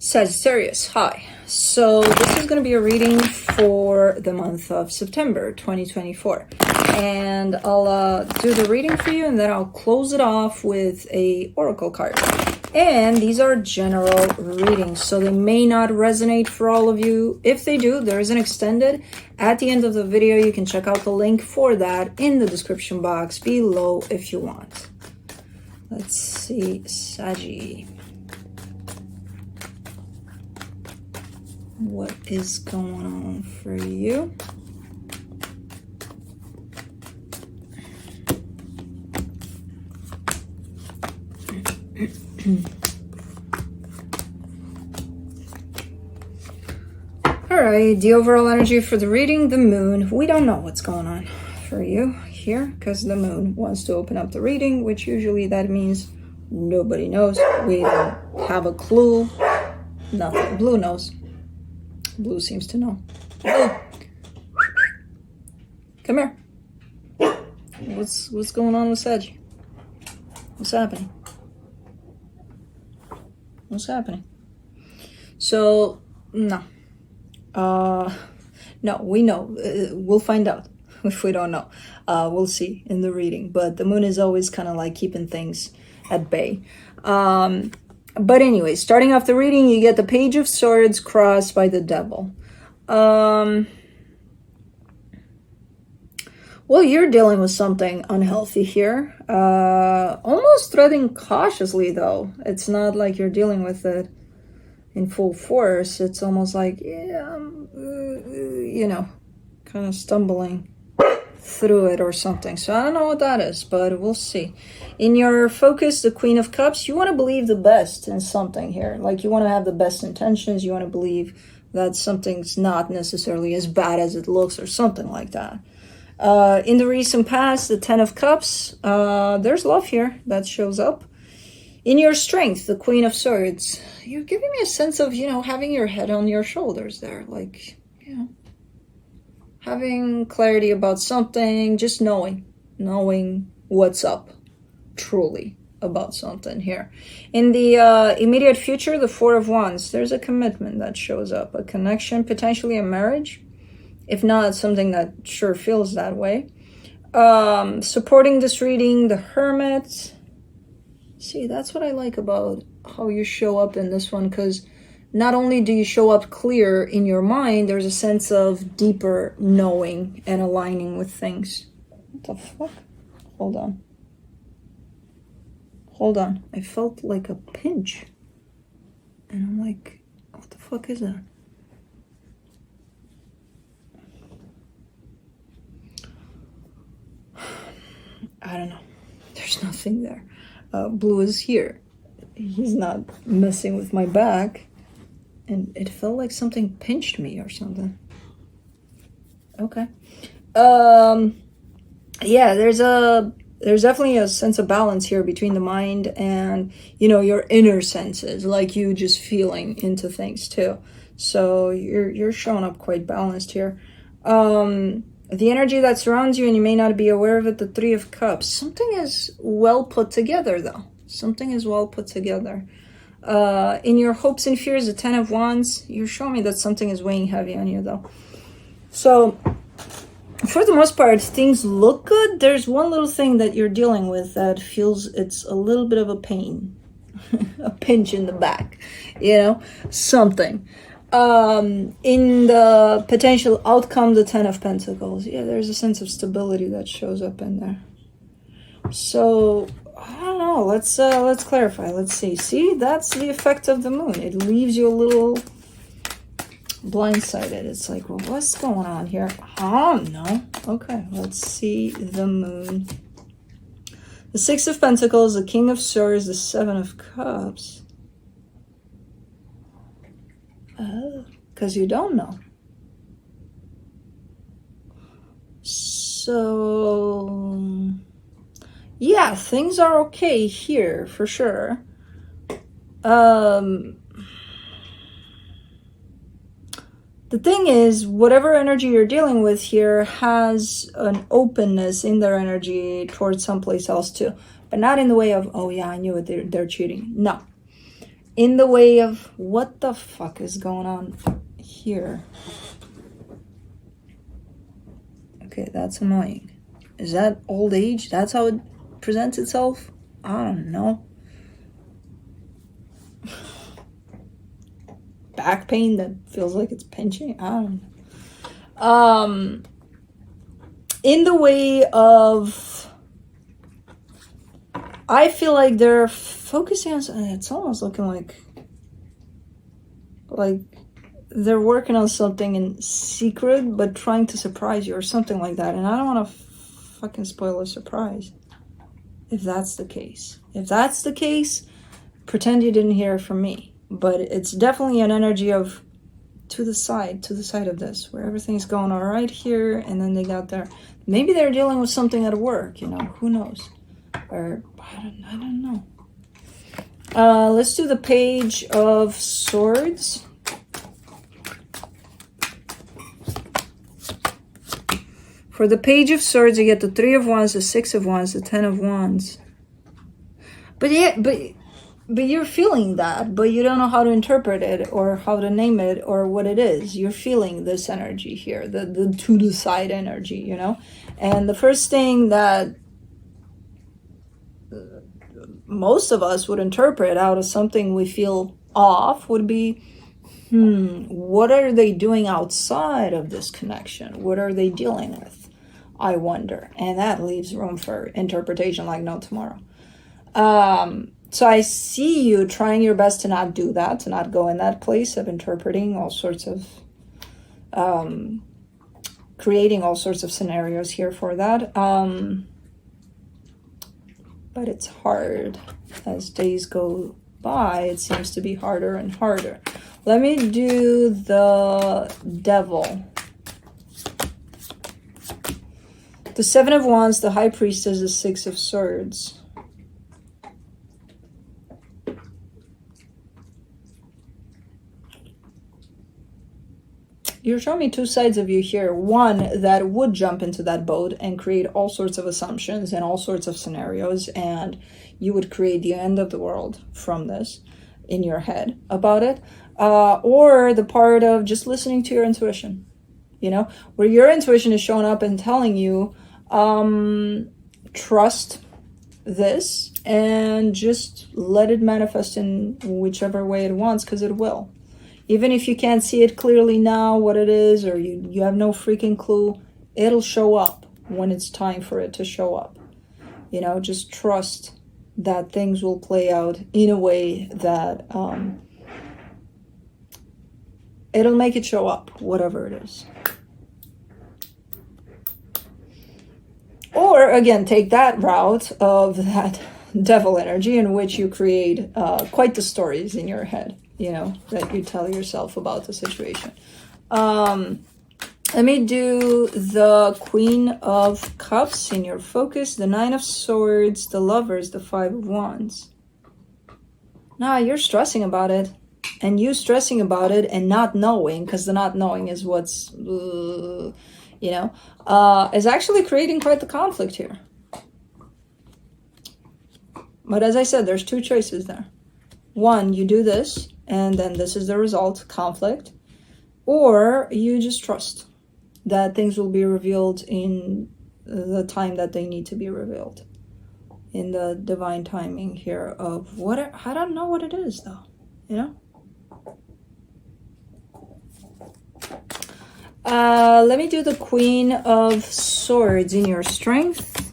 Sagittarius, hi. So this is going to be a reading for the month of September 2024. And I'll do the reading for you, and then I'll close it off with a oracle card. And these are general readings, so they may not resonate for all of you. If they do, there is an extended. At the end of the video, you can check out the link for that in the description box below if you want. Let's see, Saggy. What is going on for you? Alright, the overall energy for the reading, the moon. We don't know what's going on for you here because the moon wants to open up the reading, which usually that means nobody knows. We don't have a clue. Nothing. Blue knows. Blue seems to know. Blue. Come here. What's going on with Sag? What's happening? What's happening? So, no. No, we know. We'll find out if we don't know. We'll see in the reading. But the moon is always kind of like keeping things at bay. But anyway, starting off the reading, you get the Page of Swords crossed by the Devil. Well, you're dealing with something unhealthy here. Almost treading cautiously, though. It's not like you're dealing with it in full force. It's almost like, yeah, you know, kind of stumbling through it or something. So I don't know what that is, but we'll see. In your focus, the Queen of Cups, you want to believe the best in something here. Like you want to have the best intentions. You want to believe that something's not necessarily as bad as it looks or something like that. In the recent past, the Ten of Cups, there's love here that shows up. In your strength, the Queen of Swords, you're giving me a sense of, you know, having your head on your shoulders there. Like, you know, having clarity about something, just knowing what's up truly about something here. In the immediate future, the Four of Wands, there's a commitment that shows up, a connection, potentially a marriage. If not, something that sure feels that way. Supporting this reading, the Hermit. See, that's what I like about how you show up in this one, because not only do you show up clear in your mind, there's a sense of deeper knowing and aligning with things. What the fuck? Hold on. Hold on. I felt like a pinch. And I'm like, what the fuck is that? I don't know. There's nothing there. Blue is here. He's not messing with my back. And it felt like something pinched me or something. Okay. Yeah, there's definitely a sense of balance here between the mind and, you know, your inner senses, like you just feeling into things too. So you're showing up quite balanced here. The energy that surrounds you, and you may not be aware of it, the Three of Cups. Something is well put together, though. Something is well put together. In your hopes and fears, the Ten of Wands, you're showing me that something is weighing heavy on you, though. So, for the most part, things look good. There's one little thing that you're dealing with that feels it's a little bit of a pain. A pinch in the back, you know? Something. In the potential outcome, the Ten of Pentacles, yeah, there's a sense of stability that shows up in there. So I don't know, let's clarify. Let's see, that's the effect of the moon. It leaves you a little blindsided. It's like, well, what's going on here? I don't know. Okay, let's see the moon. The Six of Pentacles, the King of Swords, the Seven of Cups. Because you don't know. So, yeah, things are okay here for sure. The thing is, whatever energy you're dealing with here has an openness in their energy towards someplace else too. But not in the way of, oh yeah, I knew it, they're cheating. No. in the way of what the fuck is going on here. Okay, that's annoying. Is that old age? That's how it presents itself? I don't know. Back pain that feels like it's pinching? I don't know. In the way of, I feel like they're focusing on, it's almost looking like they're working on something in secret, but trying to surprise you or something like that. And I don't want to fucking spoil a surprise if that's the case. If that's the case, pretend you didn't hear it from me. But it's definitely an energy of to the side of this, where everything's going all right here, and then they got there. Maybe they're dealing with something at work, you know, who knows? Or, I don't know. Let's do the Page of Swords. For the Page of Swords, you get the 3 of Wands, the 6 of Wands, the 10 of Wands. But yeah, but you're feeling that, but you don't know how to interpret it or how to name it or what it is. You're feeling this energy here, the to the side energy, you know? And the first thing that most of us would interpret out of something we feel off would be, what are they doing outside of this connection? What are they dealing with? I wonder. And that leaves room for interpretation like no tomorrow. So I see you trying your best to not do that, to not go in that place of interpreting all sorts of, creating all sorts of scenarios here for that. But it's hard. As days go by, it seems to be harder and harder. Let me do the Devil. The 7 of Wands, the High Priestess, the 6 of Swords. You're showing me two sides of you here. One that would jump into that boat and create all sorts of assumptions and all sorts of scenarios, and you would create the end of the world from this in your head about it. Or the part of just listening to your intuition, you know, where your intuition is showing up and telling you, trust this and just let it manifest in whichever way it wants, because it will. Even if you can't see it clearly now, what it is, or you have no freaking clue, it'll show up when it's time for it to show up. You know, just trust that things will play out in a way that it'll make it show up, whatever it is. Or, again, take that route of that devil energy in which you create quite the stories in your head, you know, that you tell yourself about the situation. Let me do the Queen of Cups in your focus, the 9 of Swords, the Lovers, the 5 of Wands. Now you're stressing about it, and you stressing about it and not knowing, because the not knowing is what's, you know, is actually creating quite the conflict here. But as I said, there's two choices there. One, you do this, and then this is the result, conflict. Or you just trust that things will be revealed in the time that they need to be revealed. In the divine timing here of what, I don't know what it is though, you know? Let me do the Queen of Swords in your strength.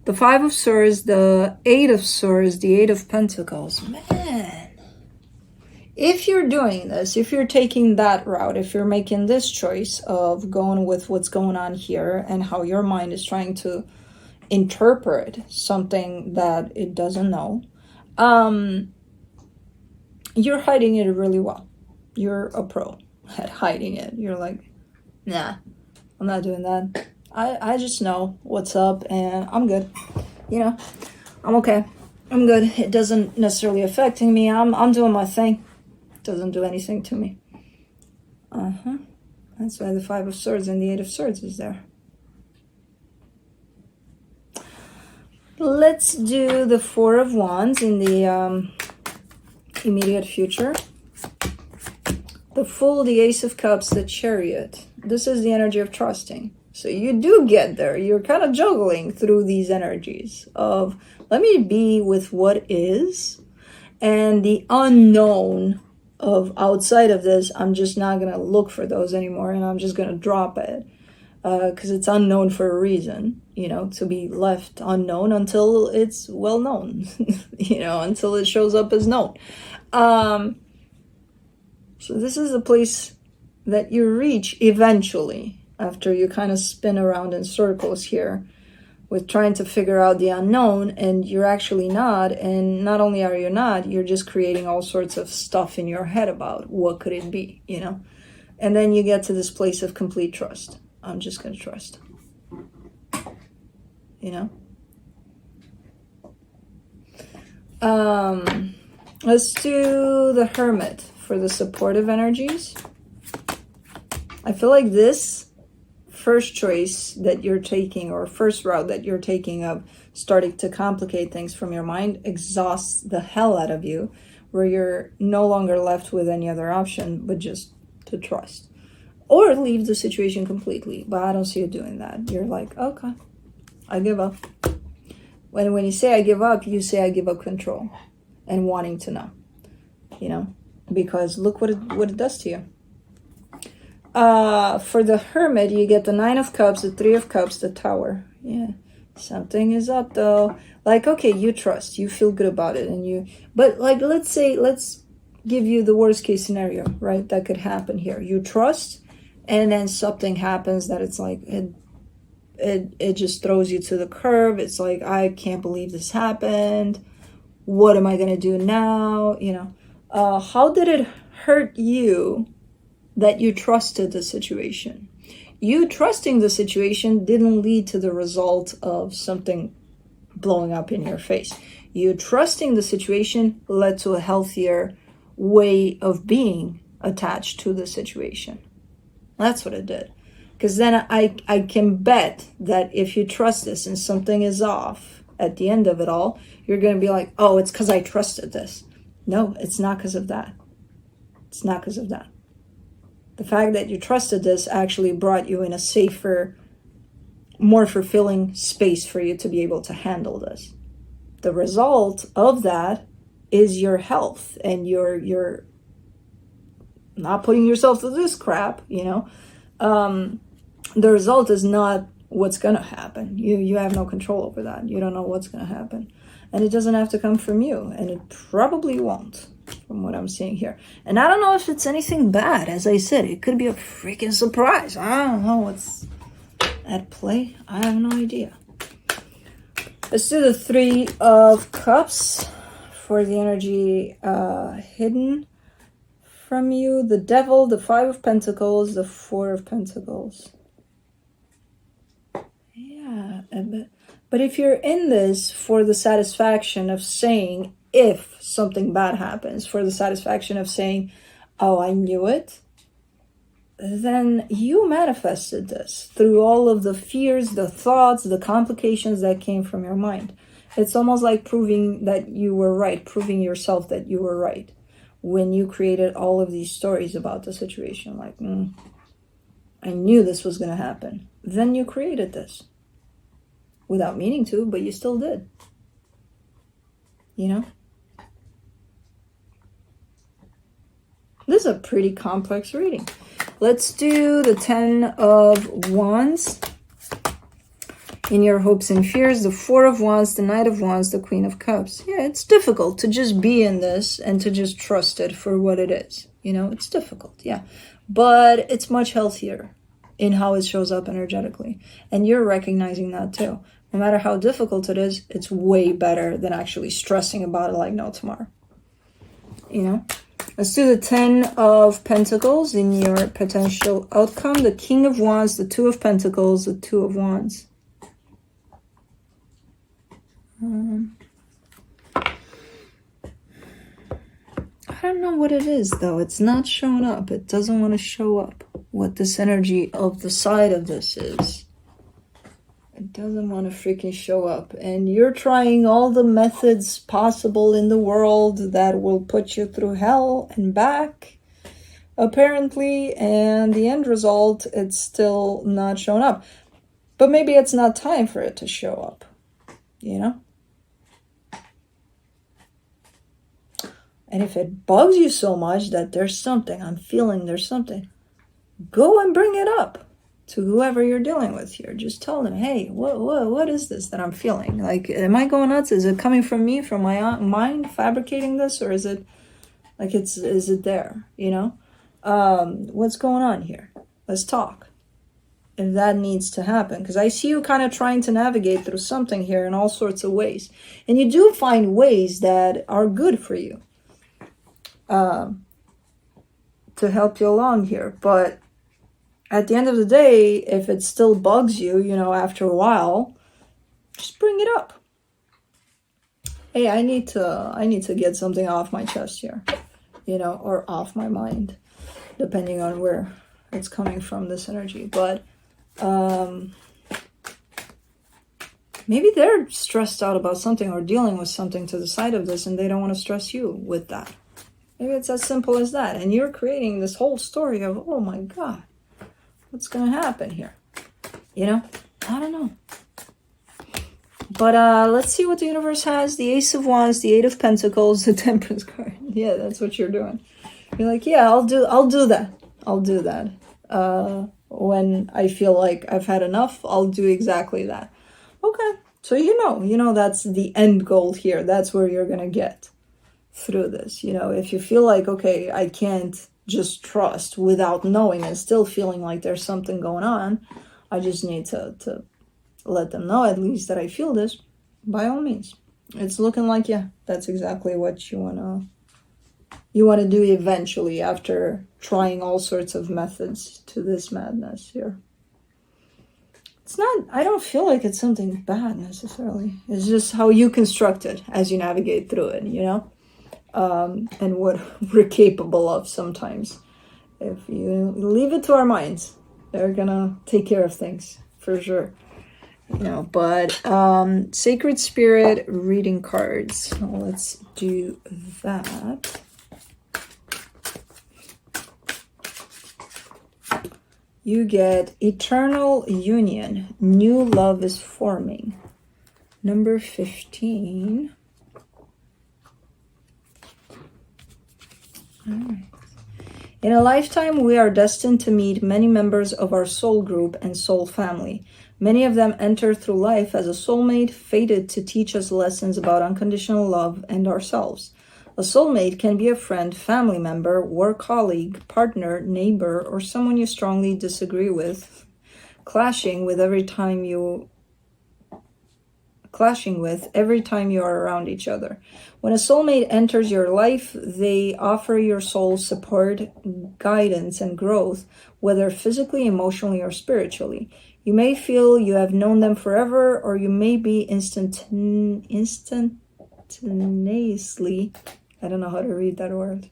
The 5 of Swords, the 8 of Swords, the 8 of Pentacles. Man, if you're doing this, if you're taking that route, if you're making this choice of going with what's going on here and how your mind is trying to interpret something that it doesn't know, you're hiding it really well. You're a pro at hiding it. You're like, nah, I'm not doing that. I just know what's up and I'm good. You know, I'm okay. I'm good. It doesn't necessarily affect me. I'm doing my thing. It doesn't do anything to me. That's why the 5 of Swords and the 8 of Swords is there. Let's do the 4 of Wands in the immediate future. The Fool, the Ace of Cups, the Chariot. This is the energy of trusting. So you do get there. You're kind of juggling through these energies of, let me be with what is, and the unknown of outside of this, I'm just not going to look for those anymore, and I'm just going to drop it. Because it's unknown for a reason, you know, to be left unknown until it's well known, you know, until it shows up as known. So this is the place that you reach eventually, after you kind of spin around in circles here with trying to figure out the unknown, and you're actually not. And not only are you not, you're just creating all sorts of stuff in your head about what could it be, you know. And then you get to this place of complete trust. I'm just going to trust, you know. Let's do the Hermit for the supportive energies. I feel like this first choice that you're taking, or first route that you're taking of starting to complicate things from your mind, exhausts the hell out of you, where you're no longer left with any other option but just to trust. Or leave the situation completely. But I don't see you doing that. You're like, okay, I give up. When you say I give up, you say I give up control and wanting to know. You know? Because look what it does to you. For the Hermit, you get the Nine of Cups, the Three of Cups, the Tower. Yeah. Something is up though. Like, okay, you trust. You feel good about it. But like, let's give you the worst case scenario, right? That could happen here. You trust. And then something happens that it's like, it just throws you to the curb. It's like, I can't believe this happened. What am I going to do now? You know, how did it hurt you that you trusted the situation? You trusting the situation didn't lead to the result of something blowing up in your face. You trusting the situation led to a healthier way of being attached to the situation. That's what it did. Because then I can bet that if you trust this and something is off at the end of it all, you're going to be like, oh, it's because I trusted this. No, it's not because of that. It's not because of that. The fact that you trusted this actually brought you in a safer, more fulfilling space for you to be able to handle this. The result of that is your health and your not putting yourself through this crap, you know. The result is not what's going to happen. You have no control over that. You don't know what's going to happen. And it doesn't have to come from you. And it probably won't, from what I'm seeing here. And I don't know if it's anything bad. As I said, it could be a freaking surprise. I don't know what's at play. I have no idea. Let's do the Three of Cups for the energy hidden from you. The Devil, the Five of Pentacles, the Four of Pentacles. Yeah, but if you're in this for the satisfaction of saying, if something bad happens, for the satisfaction of saying, oh, I knew it, then you manifested this through all of the fears, the thoughts, the complications that came from your mind. It's almost like proving that you were right, proving yourself that you were right. When you created all of these stories about the situation, like, I knew this was going to happen. Then you created this. Without meaning to, but you still did. You know? This is a pretty complex reading. Let's do the Ten of Wands. In your hopes and fears, the Four of Wands, the Knight of Wands, the Queen of Cups. Yeah, it's difficult to just be in this and to just trust it for what it is. You know, it's difficult, yeah. But it's much healthier in how it shows up energetically. And you're recognizing that too. No matter how difficult it is, it's way better than actually stressing about it like no tomorrow. You know? Let's do the Ten of Pentacles in your potential outcome. The King of Wands, the Two of Pentacles, the Two of Wands. I don't know what it is, though. It's not showing up. It doesn't want to show up what this energy of the side of this is. It doesn't want to freaking show up. And you're trying all the methods possible in the world that will put you through hell and back, apparently. And the end result, it's still not showing up. But maybe it's not time for it to show up, you know? And if it bugs you so much that there's something, I'm feeling there's something, go and bring it up to whoever you're dealing with here. Just tell them, hey, what is this that I'm feeling? Like, am I going nuts? Is it coming from me, from my mind fabricating this? Or is it like is it there, you know? What's going on here? Let's talk. If that needs to happen. Because I see you kind of trying to navigate through something here in all sorts of ways. And you do find ways that are good for you to help you along here. But at the end of the day, if it still bugs you, you know, after a while, just bring it up. Hey, I need to get something off my chest here, you know, or off my mind, depending on where it's coming from, this energy. But maybe they're stressed out about something or dealing with something to the side of this, and they don't want to stress you with that. Maybe it's as simple as that. And you're creating this whole story of, oh my God, what's going to happen here? You know, I don't know. But let's see what the universe has. The Ace of Wands, the Eight of Pentacles, the Temperance card. Yeah, that's what you're doing. You're like, yeah, I'll do that. I'll do that. When I feel like I've had enough, I'll do exactly that. Okay. So you know that's the end goal here. That's where you're going to get through this. You know, if you feel like, okay, I can't just trust without knowing and still feeling like there's something going on, I just need to let them know at least that I feel this. By all means, it's looking like, yeah, that's exactly what you want to do eventually, after trying all sorts of methods to this madness here. It's not, I don't feel like it's something bad necessarily. It's just how you construct it as you navigate through it, you know? And what we're capable of sometimes. If you leave it to our minds, they're gonna take care of things for sure. You know, but Sacred Spirit reading cards. Let's do that. You get Eternal Union. New love is forming. Number 15. All right. In a lifetime, we are destined to meet many members of our soul group and soul family. Many of them enter through life as a soulmate, fated to teach us lessons about unconditional love and ourselves. A soulmate can be a friend, family member, work colleague, partner, neighbor, or someone you strongly disagree with, clashing with every time you are around each other. When a soulmate enters your life, they offer your soul support, guidance, and growth, whether physically, emotionally, or spiritually. You may feel you have known them forever, or you may be instantaneously, I don't know how to read that word,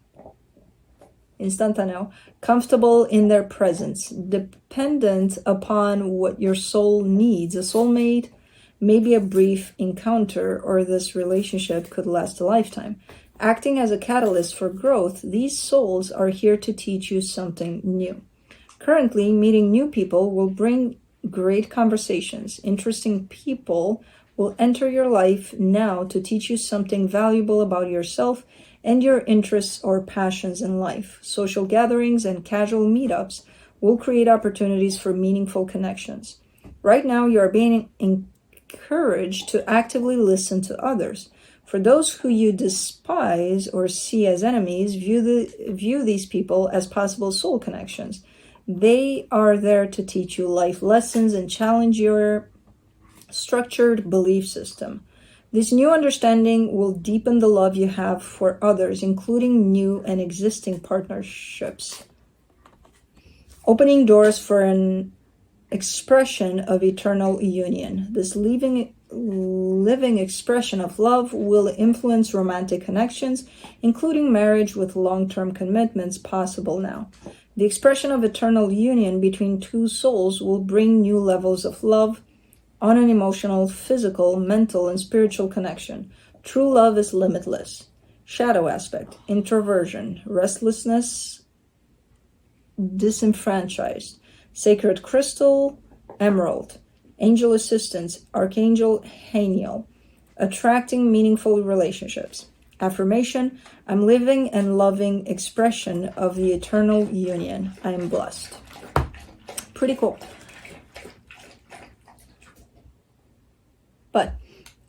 instantaneo, comfortable in their presence, dependent upon what your soul needs. A soulmate may be a brief encounter, or this relationship could last a lifetime. Acting as a catalyst for growth, these souls are here to teach you something new. Currently, meeting new people will bring great conversations. Interesting people will enter your life now to teach you something valuable about yourself and your interests or passions in life. Social gatherings and casual meetups will create opportunities for meaningful connections. Right now, you are being encouraged to actively listen to others. For those who you despise or see as enemies, view these people as possible soul connections. They are there to teach you life lessons and challenge your structured belief system. This new understanding will deepen the love you have for others, including new and existing partnerships, opening doors for an expression of eternal union. This living expression of love will influence romantic connections, including marriage with long-term commitments possible now. The expression of eternal union between two souls will bring new levels of love, on an emotional, physical, mental, and spiritual connection. True love is limitless. Shadow aspect, introversion, restlessness, disenfranchised. Sacred crystal, emerald. Angel assistance, Archangel Haniel. Attracting meaningful relationships. Affirmation, I'm living and loving expression of the eternal union. I am blessed. Pretty cool. But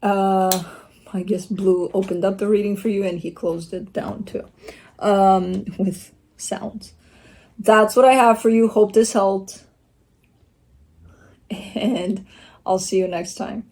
I guess Blue opened up the reading for you and he closed it down too, with sounds. That's what I have for you. Hope this helped. And I'll see you next time.